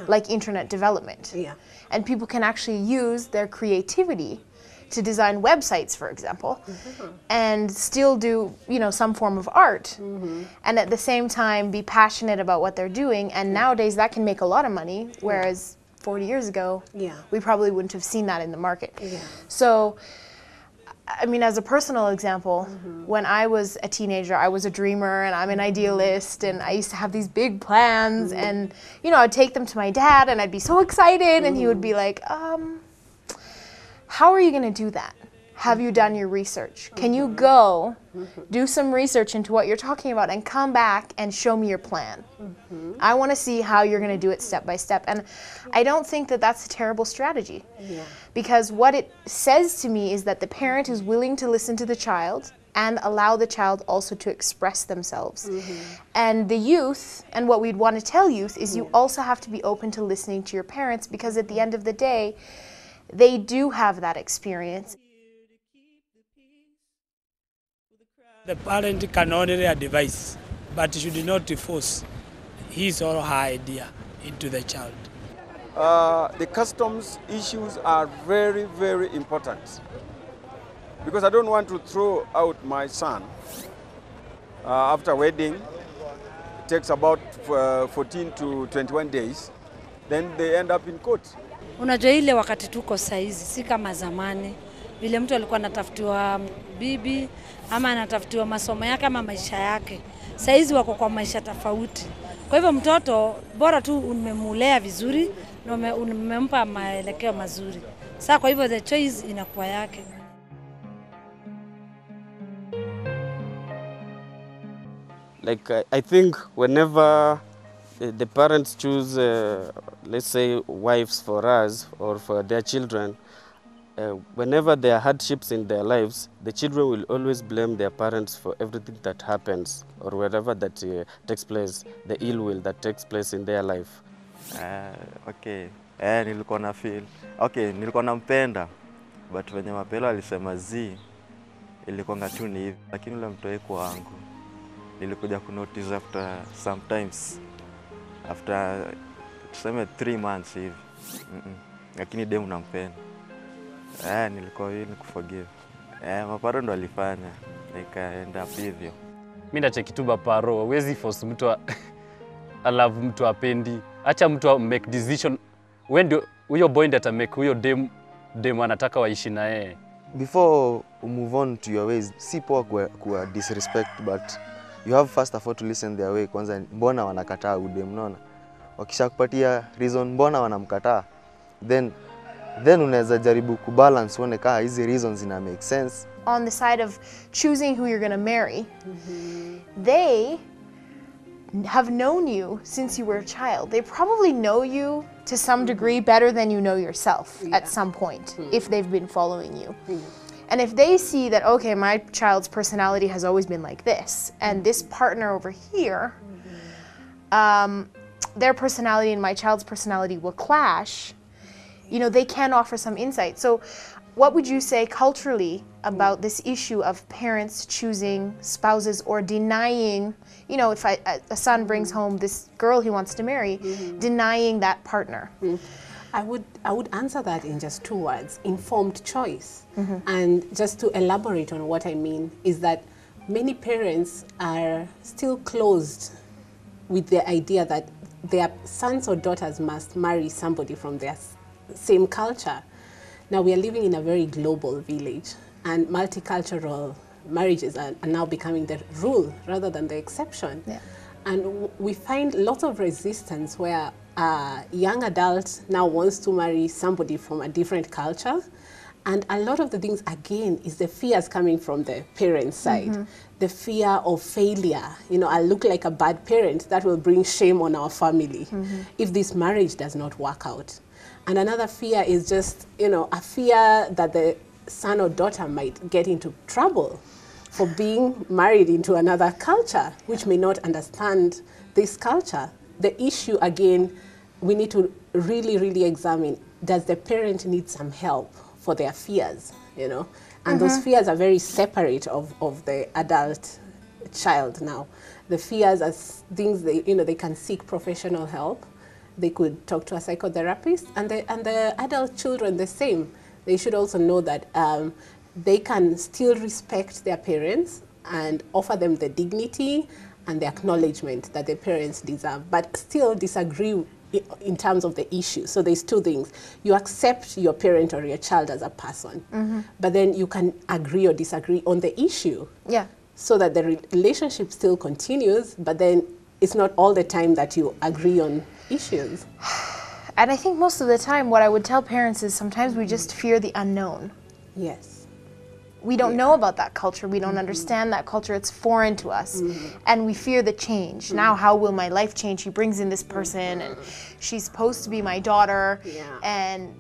like internet development. Yeah. And people can actually use their creativity to design websites, for example, and still do, you know, some form of art, and at the same time be passionate about what they're doing. And nowadays that can make a lot of money, whereas 40 years ago, we probably wouldn't have seen that in the market. So, I mean, as a personal example, when I was a teenager, I was a dreamer and I'm an idealist, and I used to have these big plans, and, you know, I'd take them to my dad and I'd be so excited, and he would be like, how are you going to do that? Have you done your research? Can you go do some research into what you're talking about and come back and show me your plan? I want to see how you're going to do it step by step. And I don't think that that's a terrible strategy, because what it says to me is that the parent is willing to listen to the child and allow the child also to express themselves. And the youth, and what we'd want to tell youth, is you also have to be open to listening to your parents, because at the end of the day, they do have that experience. The parent can only advise, but should not force his or her idea into the child. The customs issues are very, very important, because I don't want to throw out my son after wedding. It takes about 14 to 21 days, then they end up in court. Unajua ile wakati tuko saizi, si kama zamani. Vile mtu alikuwa anatafutiwa bibi, ama anatafutiwa masomo yake ama maisha yake. Saizi wako kwa maisha tofauti. Kwa hivyo mtoto, bora tu umemulea vizuri, na umempa maelekeo mazuri. Sasa kwa hivyo the choice inakuwa yake. Like I think whenever the parents choose, let's say, wives for us or for their children, whenever there are hardships in their lives, the children will always blame their parents for everything that happens or whatever that takes place, the ill will that takes place in their life. Okay, nilikuwa na feel. Okay, nilikuwa nampenda, but venye mapelo alisema ilikuwa ngatuni hivi, lakini ule mtoi wangu nilikuja kunotice after sometimes after tuseme 3 months hivi. Lakini demu nampenda. Nilikuwa hili kuforgive. Maparo ndo alifanya nikaenda hivyo. Mimi nacheki tu Baparo, huwezi force mtu love mtu apendi. Acha mtu make decision. When do huyo boy ndo make huyo dem anataka waishi na yeye. Before you move on to your ways, si poa kwa disrespect, but you have first of all to listen their way. Kwanza mbona wanakataa udem, unaona? Wakishakupatia reason mbona wanamkataa, then unaweza jaribu kubalance uone kama hizi reasons ina make sense. On the side of choosing who you're going to marry, they have known you since you were a child. They probably know you to some degree better than you know yourself at some point, if they've been following you. And if they see that, okay, my child's personality has always been like this, and this partner over here, their personality and my child's personality will clash, you know, they can offer some insight. So what would you say culturally about this issue of parents choosing spouses or denying, you know, if a son brings home this girl he wants to marry, denying that partner? I would answer that in just 2 words: informed choice. And just to elaborate on what I mean is that many parents are still closed with the idea that their sons or daughters must marry somebody from their same culture. Now we are living in a very global village, and multicultural marriages are now becoming the rule rather than the exception. And we find lots of resistance where a young adult now wants to marry somebody from a different culture. And a lot of the things, again, is the fears coming from the parents' side. The fear of failure. You know, I look like a bad parent, that will bring shame on our family if this marriage does not work out. And another fear is just, you know, a fear that the son or daughter might get into trouble for being married into another culture, which may not understand this culture. The issue, again, we need to really, really examine, does the parent need some help for their fears, you know? And those fears are very separate of the adult child now. The fears are things they, you know, they can seek professional help. they could talk to a psychotherapist, and the adult children the same. They should also know that they can still respect their parents and offer them the dignity and the acknowledgement that their parents deserve, but still disagree in terms of the issue. So there's two things. You accept your parent or your child as a person, but then you can agree or disagree on the issue. Yeah. So that the relationship still continues, but then it's not all the time that you agree on issues. And I think most of the time what I would tell parents is sometimes we just fear the unknown. Yes. We don't know about that culture. We don't understand that culture. It's foreign to us. And we fear the change. Now, how will my life change? He brings in this person and she's supposed to be my daughter. And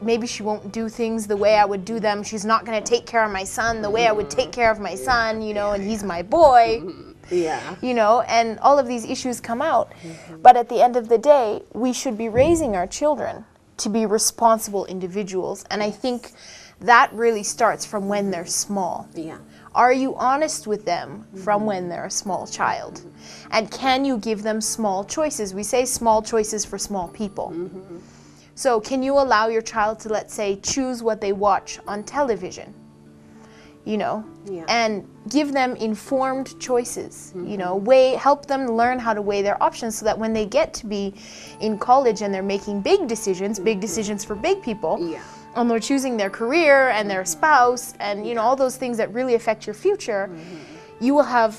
maybe she won't do things the way I would do them. She's not going to take care of my son the way I would take care of my son, you know, and he's my boy. You know, and all of these issues come out. But at the end of the day, we should be raising our children to be responsible individuals. And I think that really starts from when they're small. Are you honest with them from when they're a small child? And can you give them small choices? We say small choices for small people. So can you allow your child to, let's say, choose what they watch on television? You know, and give them informed choices, you know, help them learn how to weigh their options so that when they get to be in college and they're making big decisions for big people, and they're choosing their career and their spouse and, you know, all those things that really affect your future, you will have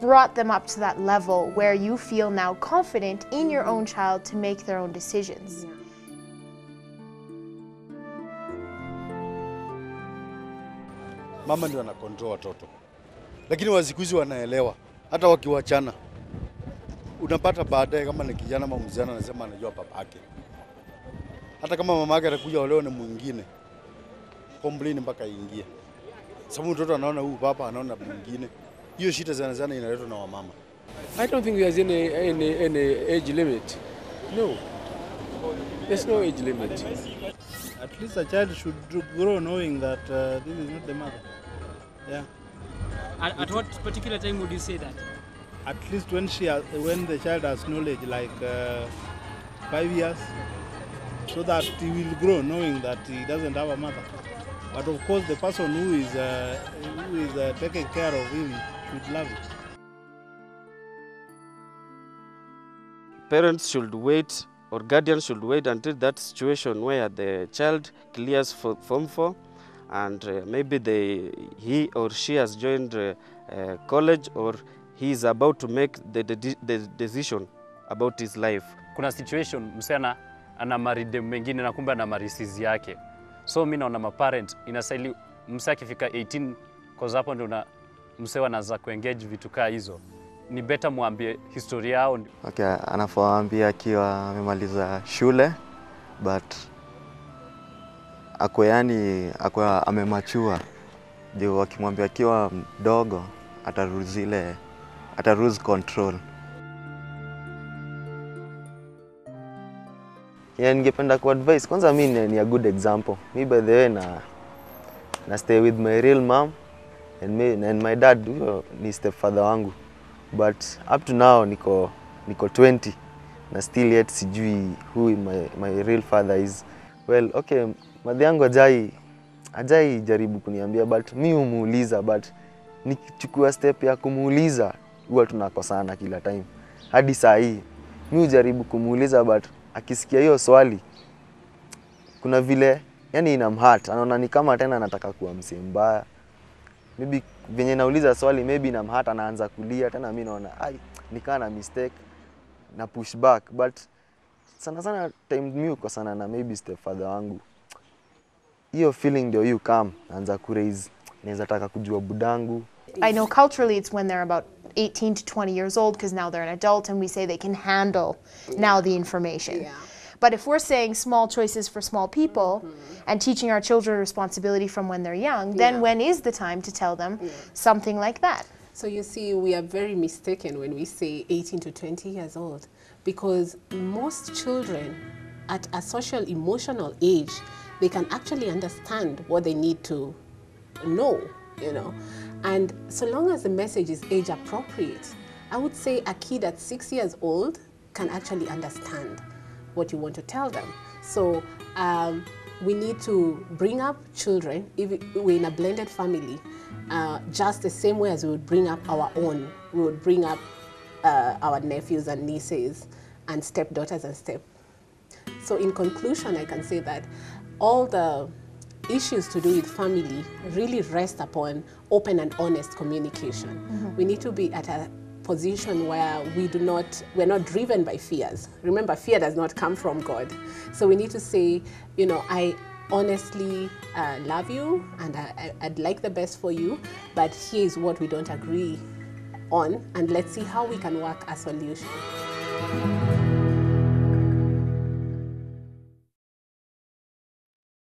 brought them up to that level where you feel now confident in your own child to make their own decisions. Mama ndio ana control watoto, lakini wa siku hizi wanaelewa, hata wakiwachana unapata baadaye kama ni kijana ama mzee anasema anajua babake, hata kama mama yake atakuja olewa na mwingine, complain mpaka ingie, sababu mtoto anaona huyu baba anaona mwingine. Hiyo shida sana inaletwa na wamama. I don't think there's any age limit. No, there's no age limit. At least a child should grow knowing that this is not the mother. Yeah. At what particular time would you say that? At least when the child has knowledge, like 5 years, so that he will grow knowing that he doesn't have a mother. But of course, the person who is taking care of him should love it. Parents should wait, or guardians should wait until that situation where the child clears Form 4 and maybe he or she has joined college, or he is about to make the decision about his life. Kuna situation msana ana marry dem mengine na kumbe ana marry sizi yake. So mimi naona maparent inastahili msa akifika 18 cause hapo ndio msewa anaanza kuengage vitu kaa hizo. Ni better muambie historia yao. Okay, anafaambia akiwa amemaliza shule but ako amemachua. Ndio akimwambia akiwa mdogo ata lose control. Yeah, ningependa ku advise. Kwanza mimi ni a good example. Me by the way na stay with my real mom and my dad ni stepfather wangu. But up to now niko 20 na still yet sijui who my real father is. Well, okay, madhi yangu ajai jaribu kuniambia, but mimi humuuliza, but nikichukua step ya kumuuliza huwa tunakosana kila time. Hadi saa hii mimi hujaribu kumuuliza, but akisikia hiyo swali kuna vile yani inamhurt, anaona ni kama tena anataka kuwa msee mbaya. Maybe venye nauliza swali maybe inamhurt, anaanza kulia tena. Mimi naona nikaa na mistake na push back, but sana time mimi uko sana na maybe stepfather wangu, hiyo feeling ndio you come naanza ku raise, naweza taka kujua budangu. I know culturally it's when they're about 18 to 20 years old, because now they're an adult and we say they can handle now the information. But if we're saying small choices for small people and teaching our children responsibility from when they're young, then when is the time to tell them something like that? So you see, we are very mistaken when we say 18 to 20 years old, because most children at a social emotional age, they can actually understand what they need to know, you know. And so long as the message is age appropriate, I would say a kid at 6 years old can actually understand what you want to tell them. So we need to bring up children, if we're in a blended family, just the same way as we would bring up our own. We would bring up our nephews and nieces and stepdaughters and So in conclusion, I can say that all the issues to do with family really rest upon open and honest communication. We need to be at a position where we're not driven by fears. Remember, fear does not come from God. So we need to say, you know, I honestly love you and I'd like the best for you, but here's what we don't agree on, and let's see how we can work a solution.